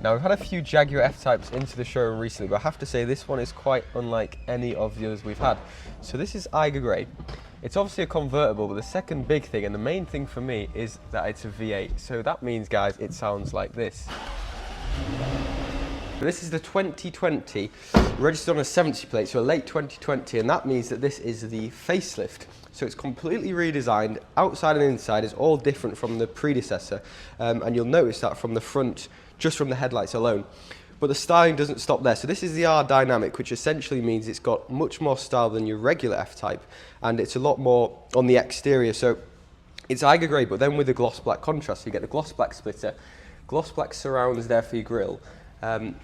Now we've had a few Jaguar F-Types into the showroom recently, but I have to say this one is quite unlike any of the others we've had. So this is Eiger Grey. It's obviously a convertible, but the second big thing and the main thing for me is that it's a V8. So that means, guys, it sounds like this. This is the 2020, registered on a 70 plate, so a late 2020, and that means that this is the facelift. So it's completely redesigned, outside and inside is all different from the predecessor, and you'll notice that from the front, just from the headlights alone. But the styling doesn't stop there. So this is the R Dynamic, which essentially means it's got much more style than your regular F-Type, and it's a lot more on the exterior. So it's Eiger Grey, but then with the gloss black contrast. So you get the gloss black splitter, gloss black surrounds there for your grille. And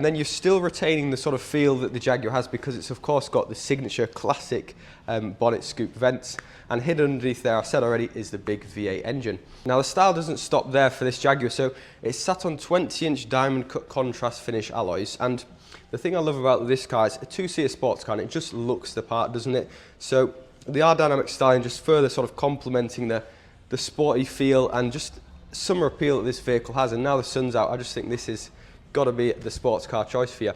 then you're still retaining the sort of feel that the Jaguar has, because it's of course got the signature classic bonnet scoop vents, and hidden underneath there, I said already, is the big V8 engine. Now the style doesn't stop there for this Jaguar, so it's sat on 20-inch diamond cut contrast finish alloys, and the thing I love about this car is a two-seater sports car, and it just looks the part, doesn't it? So the R Dynamic styling just further sort of complementing the sporty feel and just summer appeal that this vehicle has, and now the sun's out, I just think this is got to be the sports car choice for you.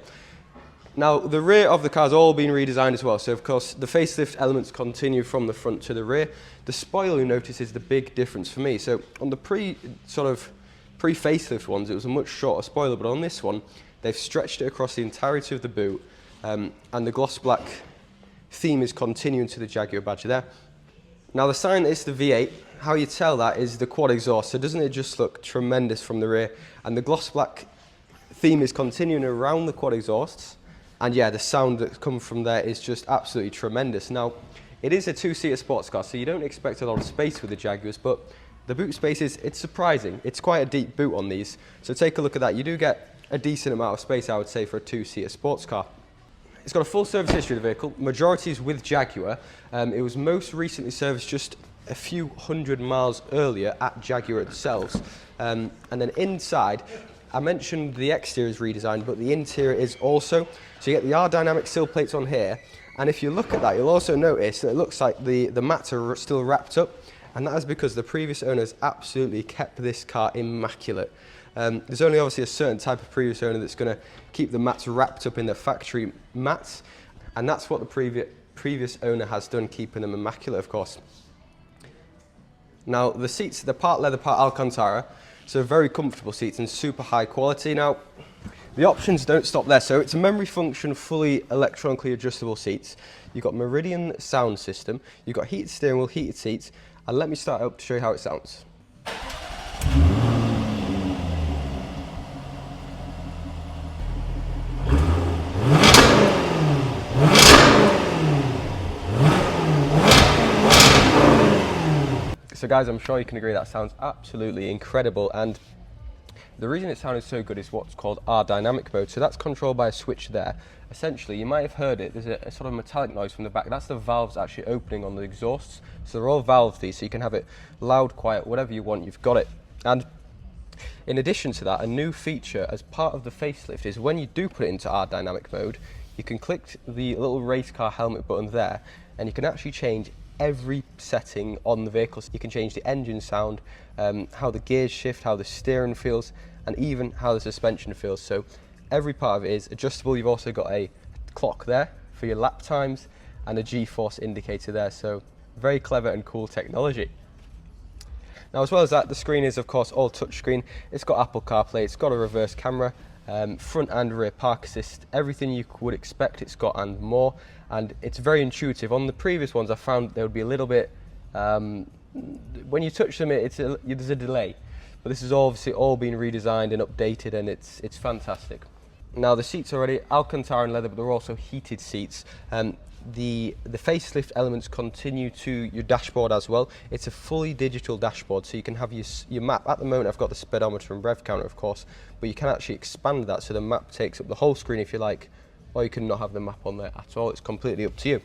Now the rear of the car's all been redesigned as well, so of course the facelift elements continue from the front to the rear. The spoiler, you notice, is the big difference for me. So on the pre-facelift ones, it was a much shorter spoiler, but on this one they've stretched it across the entirety of the boot, and the gloss black theme is continuing to the Jaguar badge there. Now the sign is the V8. How you tell that is the quad exhaust, so doesn't it just look tremendous from the rear? And the gloss black theme is continuing around the quad exhausts, and yeah, the sound that comes from there is just absolutely tremendous. Now it is a two-seater sports car, so you don't expect a lot of space with the Jaguars, but the boot space it's surprising. It's quite a deep boot on these, so take a look at that. You do get a decent amount of space, I would say, for a two-seater sports car. It's got a full service history of the vehicle, majority is with Jaguar. It was most recently serviced just a few hundred miles earlier at Jaguar themselves, and then inside, I mentioned the exterior is redesigned, but the interior is also. So you get the R Dynamic sill plates on here, and if you look at that, you'll also notice that it looks like the mats are still wrapped up, and that is because the previous owners absolutely kept this car immaculate. There's only obviously a certain type of previous owner that's going to keep the mats wrapped up in their factory mats, and that's what the previous owner has done, keeping them immaculate, of course. Now the seats, they're part leather, part Alcantara. So very comfortable seats and super high quality. Now, the options don't stop there. So it's a memory function, fully electronically adjustable seats. You've got Meridian sound system. You've got heated steering wheel, heated seats. And let me start up to show you how it sounds. So guys, I'm sure you can agree that sounds absolutely incredible, and the reason it sounded so good is what's called R Dynamic mode. So that's controlled by a switch there. Essentially, you might have heard it, there's a sort of metallic noise from the back. That's the valves actually opening on the exhausts. So they're all valves, these, so you can have it loud, quiet, whatever you want, you've got it. And in addition to that, a new feature as part of the facelift is when you do put it into R Dynamic mode, you can click the little race car helmet button there, and you can actually change every setting on the vehicle. So you can change the engine sound, how the gears shift, how the steering feels, and even how the suspension feels. So every part of it is adjustable. You've also got a clock there for your lap times and a G-force indicator there. So very clever and cool technology. Now, as well as that, the screen is of course all touchscreen. It's got Apple CarPlay, it's got a reverse camera, front and rear park assist, everything you would expect it's got and more, and it's very intuitive. On the previous ones I found there would be a little bit, when you touch them there's a delay, but this has obviously all been redesigned and updated, and it's fantastic. Now the seats are already Alcantara and leather, but they're also heated seats. The facelift elements continue to your dashboard as well. It's a fully digital dashboard, so you can have your map. At the moment I've got the speedometer and rev counter, of course, but you can actually expand that so the map takes up the whole screen if you like, or you can not have the map on there at all. It's completely up to you.